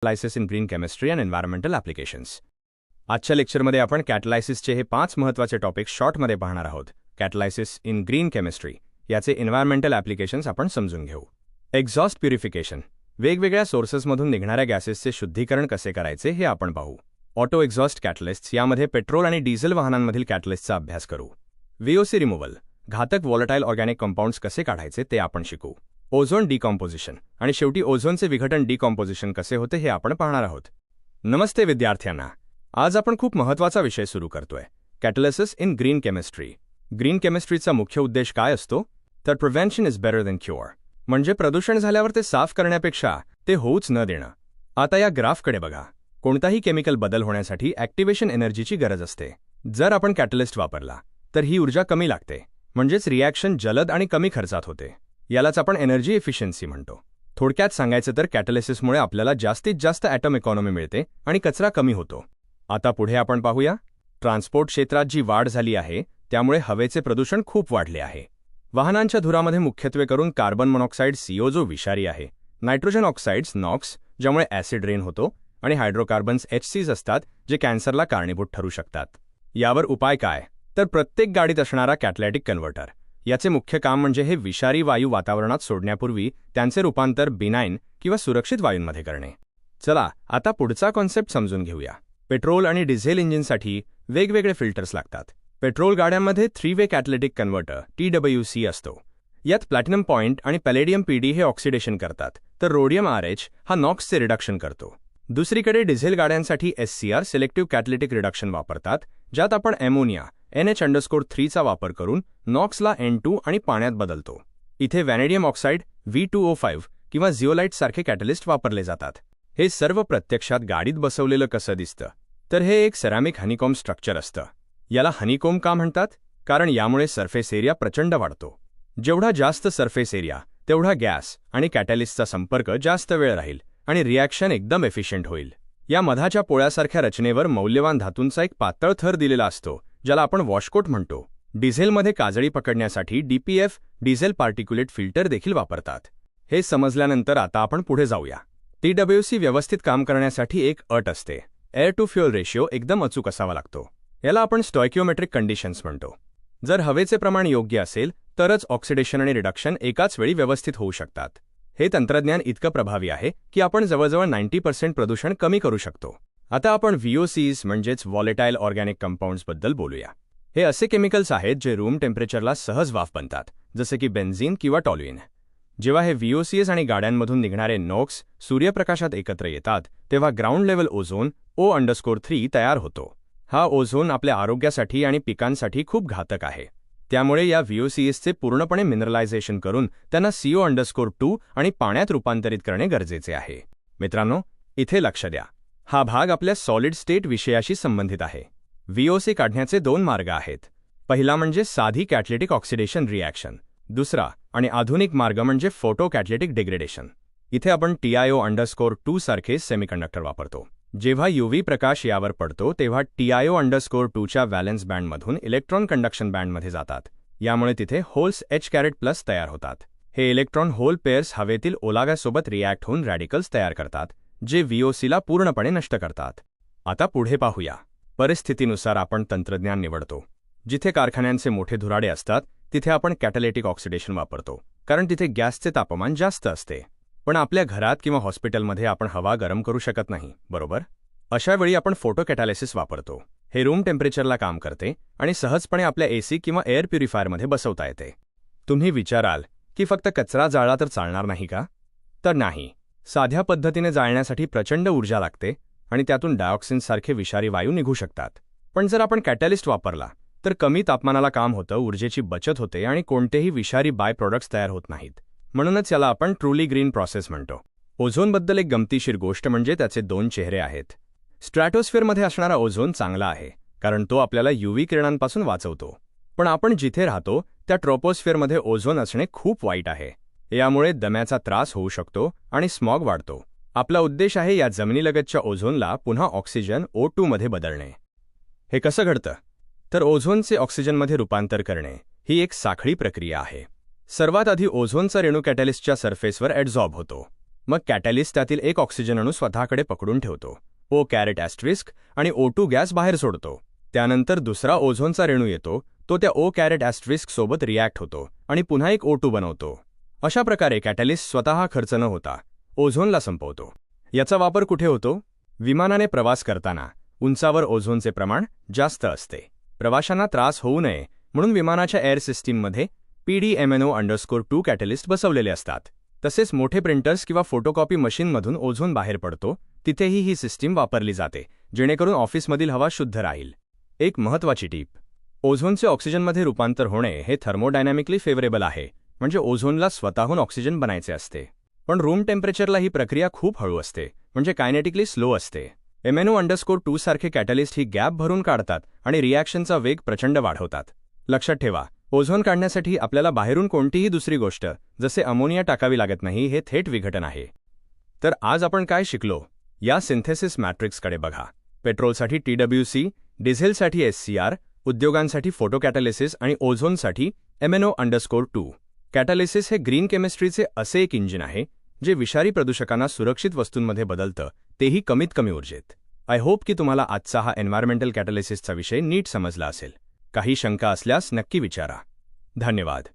कॅटलायसिस in green chemistry and environmental applications. आजच्या लेक्चरमध्ये आपण कॅटलायसिसचे हे 5 महत्त्वाचे टॉपिक शॉर्टमध्ये पाहणार आहोत. कॅटलायसिस इन ग्रीन केमिस्ट्री याचे एन्व्हायरमेंटल ॲप्लिकेशन्स आपण समजून घेऊ. एक्झॉस्ट प्युरिफिकेशन, वेगवेगळ्या सोर्सेसमधून निघणाऱ्या गॅसेसचे शुद्धीकरण कसे करायचे हे आपण पाहू. ऑटो एक्झॉस्ट कॅटलिस्ट्स, यामध्ये पेट्रोल आणि डिझेल वाहनांमधील कॅटलिस्टचा अभ्यास करू. व्हीओसी रिमूव्हल, घातक व्हॉलेटाईल ऑर्गॅनिक कंपाऊंड्स कसे काढायचे ते आपण शिकू. ओझोन डिकॉम्पोजिशन आणि शेवटी ओझोनचे विघटन डिकॉम्पोजिशन कसे होते हे आपण पाहणार आहोत. नमस्ते विद्यार्थ्यांना, आज आपण खूप महत्त्वाचा विषय सुरू करतोय, कॅटलिसिस इन ग्रीन केमिस्ट्री. ग्रीन केमिस्ट्रीचा मुख्य उद्देश काय असतो? तर prevention is better than cure, म्हणजे प्रदूषण झाल्यावर ते साफ करण्यापेक्षा ते होऊच न देणं. आता या ग्राफकडे बघा. कोणताही केमिकल बदल होण्यासाठी ॲक्टिवेशन एनर्जीची गरज असते. जर आपण कॅटलिस्ट वापरला तर ही ऊर्जा कमी लागते, म्हणजेच रिॲक्शन जलद आणि कमी खर्चात होते. यालाच आपण एनर्जी एफिशियन्सी म्हणतो. थोडक्यात सांगायचं तर कॅटलिसिसमुळे आपल्याला जास्तीत जास्त ॲटम इकॉनॉमी मिळते आणि कचरा कमी होतो. आता पुढे आपण पाहूया. ट्रान्सपोर्ट क्षेत्रात जी वाढ झाली आहे त्यामुळे हवेचे प्रदूषण खूप वाढले आहे. वाहनांच्या धुरामध्ये मुख्यत्वे करून कार्बन मोनॉक्साईड CO जो विषारी आहे, नायट्रोजन ऑक्साईड्स NOx ज्यामुळे ॲसिड रेन होतो, आणि हायड्रोकार्बन्स HCs असतात जे कॅन्सरला कारणीभूत ठरू शकतात. यावर उपाय काय? तर प्रत्येक गाडीत असणारा कॅटलायटिक कन्व्हर्टर. याचे मुख्य काम म्हणजे हे विषारी वायू वातावरणात सोडण्यापूर्वी त्यांचे रूपांतर बिनाईन किंवा सुरक्षित वायूंमध्ये करणे. चला आता पुढचा कॉन्सेप्ट समजून घेऊया. पेट्रोल आणि डिझेल इंजिनसाठी वेगवेगळे फिल्टर्स लागतात. पेट्रोल गाड्यांमध्ये 3-वे कॅटलिटिक कन्व्हर्टर TWC असतो. यात प्लॅटिनम पॉइंट आणि पॅलेडियम PD हे ऑक्सिडेशन करतात, तर रोडियम RH हा नॉक्सचे रिडक्शन करतो. दुसरीकडे डिझेल गाड्यांसाठी SCR सिलेक्टिव्ह कॅटलिटिक रिडक्शन वापरतात, ज्यात आपण अमोनिया NH_3 चा वापर करून नॉक्सला N2 आणि पाण्यात बदलतो. इथे व्हॅनेडियम ऑक्साईड V2O5 किंवा झिओलाइट सारखे कॅटलिस्ट वापरले जातात. हे सर्व प्रत्यक्षात गाडीत बसवलेलं कसं दिसतं? तर हे एक सेरामिक हनीकॉम स्ट्रक्चर असतं. याला हनीकॉम का म्हणतात? कारण यामुळे सरफेस एरिया प्रचंड वाढतो. जेवढा जास्त सरफेस एरिया तेवढा गॅस आणि कॅटलिस्टचा संपर्क जास्त वेळ राहील आणि रिॲक्शन एकदम एफिशियंट होईल. या मधाच्या पोळ्यासारख्या रचनेवर मौल्यवान धातूंचा एक पातळ थर दिलेला असतो, ज्याला आपण वॉशकोट म्हणतो. डिझेलमध्ये काजळी पकडण्यासाठी DPF डिझेल पार्टिक्युलेट फिल्टर देखील वापरतात. हे समजल्यानंतर आता आपण पुढे जाऊया. TWC व्यवस्थित काम करण्यासाठी एक अट असते. एअर टू फ्युअल रेशिओ एकदम अचूक असावा लागतो. याला आपण स्टॉइकियोमेट्रिक कंडिशन्स म्हणतो. जर हवेचे प्रमाण योग्य असेल तरच ऑक्सिडेशन आणि रिडक्शन एकाच वेळी व्यवस्थित होऊ शकतात. हे तंत्रज्ञान इतकं प्रभावी आहे की आपण जवळजवळ 90% प्रदूषण कमी करू शकतो. आता आपण VOCs म्हणजेच व्हॉलेटाईल ऑर्गॅनिक कंपाऊंड्सबद्दल बोलूया. हे असे केमिकल्स आहेत जे रूम टेम्परेचरला सहज वाफ बनतात, जसे की बेन्झीन किंवा टॉल्युइन. जेव्हा हे VOCs आणि गाड्यांमधून निघणारे NOx सूर्यप्रकाशात एकत्र येतात तेव्हा ग्राउंड लेव्हल ओझोन O_3 तयार होतो. हा ओझोन आपल्या आरोग्यासाठी आणि पिकांसाठी खूप घातक आहे. त्यामुळे या VOCsचे पूर्णपणे मिनरलायझेशन करून त्यांना CO_2 आणि पाण्यात रूपांतरित करणे गरजेचे आहे. मित्रांनो, इथे लक्ष द्या. हा भाग आपल्या सॉलिड स्टेट विषयाशी संबंधित आहे. VOC काढण्याचे 2 मार्ग आहेत. पहिला म्हणजे साधी कॅटलिटिक ऑक्सिडेशन रिॲक्शन. दुसरा आणि आधुनिक मार्ग म्हणजे फोटो कॅटलिटिक डिग्रेडेशन. इथे आपण TiO_2 सारखे सेमीकंडक्टर वापरतो. जेव्हा UV प्रकाश यावर पडतो तेव्हा TiO_2 च्या व्हॅलेन्स बँडमधून इलेक्ट्रॉन कंडक्शन बँडमध्ये जातात. यामुळे तिथे होल्स H+ तयार होतात. हे इलेक्ट्रॉन होल पेअर्स हवेतील ओलाव्यासोबत रिॲक्ट होऊन रॅडिकल्स तयार करतात, जे VOCला पूर्णपणे नष्ट करतात. आता पुढे पाहूया. परिस्थितीनुसार आपण तंत्रज्ञान निवडतो. जिथे कारखान्यांचे मोठे धुराडे असतात तिथे आपण कॅटलिटिक ऑक्सिडेशन वापरतो, कारण तिथे गॅसचे तापमान जास्त असते. पण आपल्या घरात किंवा हॉस्पिटलमध्ये आपण हवा गरम करू शकत नाही, बरोबर? अशा वेळी आपण फोटो कॅटालिसिस वापरतो. हे रूम टेम्परेचरला काम करते आणि सहजपणे आपल्या AC किंवा एअर प्युरिफायरमध्ये बसवता येते. तुम्ही विचाराल की फक्त कचरा जाळला तर चालणार नाही का? तर नाही. साध्या पद्धतीने जाळण्यासाठी प्रचंड ऊर्जा लागते आणि त्यातून डायऑक्सिन्ससारखे विषारी वायू निघू शकतात. पण जर आपण कॅटलिस्ट वापरला तर कमी तापमानाला काम होतं, ऊर्जेची बचत होते आणि कोणतेही विषारी बाय प्रोडक्ट्स तयार होत नाहीत. म्हणूनच याला आपण ट्रूली ग्रीन प्रोसेस म्हणतो. ओझोनबद्दल एक गमतीशीर गोष्ट म्हणजे त्याचे 2 चेहरे आहेत. स्ट्रॅटोस्फिअरमध्ये असणारा ओझोन चांगला आहे, कारण तो आपल्याला UV किरणांपासून वाचवतो. पण आपण जिथे राहतो त्या ट्रोपोस्फिअरमध्ये ओझोन असणे खूप वाईट आहे. यामुळे दम्याचा त्रास होऊ शकतो आणि स्मॉग वाढतो. आपला उद्देश आहे या जमिनीलगतच्या ओझोनला पुन्हा ऑक्सिजन O2 मध्ये बदलणे. हे कसं घडतं? तर ओझोनचे ऑक्सिजनमध्ये रूपांतर करणे ही एक साखळी प्रक्रिया आहे. सर्वात आधी ओझोनचा रेणू कॅटलिस्टच्या सरफेसवर ॲडझॉर्ब होतो. मग कॅटॅलिस्ट त्यातील एक ऑक्सिजन अणू स्वतःकडे पकडून ठेवतो, O** आणि O2 गॅस बाहेर सोडतो. त्यानंतर दुसरा ओझोनचा रेणू येतो, तो त्या O** सोबत रिॲक्ट होतो आणि पुन्हा एक O2 बनवतो. अशा प्रकारे कॅटॅलिस्ट स्वतः खर्च न होता ओझोनला संपवतो. याचा वापर कुठे होतो? विमानाने प्रवास करताना उंचावर ओझोनचे प्रमाण जास्त असते. प्रवाशांना त्रास होऊ नये म्हणून विमानाच्या एअर सिस्टीममध्ये PDMNO_2 कॅटलिस्ट बसवलेले असतात. तसेच मोठे प्रिंटर्स किंवा फोटोकॉपी मशीनमधून ओझोन बाहेर पडतो तिथेही ही सिस्टीम वापरली जाते, जेणेकरून ऑफिसमधील हवा शुद्ध राहील. एक महत्त्वाची टीप: ओझोनचे ऑक्सिजनमध्ये रूपांतर होणे हे थर्मोडायनॅमिकली फेवरेबल आहे, म्हणजे ओझोनला स्वतःहून ऑक्सिजन बनायचे असते. पण रूम टेम्परेचरला ही प्रक्रिया खूप हळू असते, म्हणजे कायनेटिकली स्लो असते. MNO_2 सारखे कॅटलिस्ट ही गॅप भरून काढतात आणि रिॲक्शनचा वेग प्रचंड वाढवतात. लक्षात ठेवा, ओझोन काढण्यासाठी आपल्याला बाहेरून कोणतीही दुसरी गोष्ट जसे अमोनिया टाकावी लागत नाही. हे थेट विघटन आहे. तर आज आपण काय शिकलो? या सिंथेसिस मॅट्रिक्सकडे बघा. पेट्रोलसाठी TWC, डिझेलसाठी SCR, उद्योगांसाठी फोटोकॅटालिसिस आणि ओझोनसाठी MNO_2. कॅटालिसिस हे ग्रीन केमिस्ट्रीचे असे एक इंजिन आहे जे विषारी प्रदूषकांना सुरक्षित वस्तूंमध्ये बदलतं, तेही कमीत कमी ऊर्जेत. आय होप की तुम्हाला आजचा हा एन्व्हायर्मेंटल कॅटालिसिसचा विषय नीट समजला असेल. काही शंका असल्यास नक्की विचारा. धन्यवाद.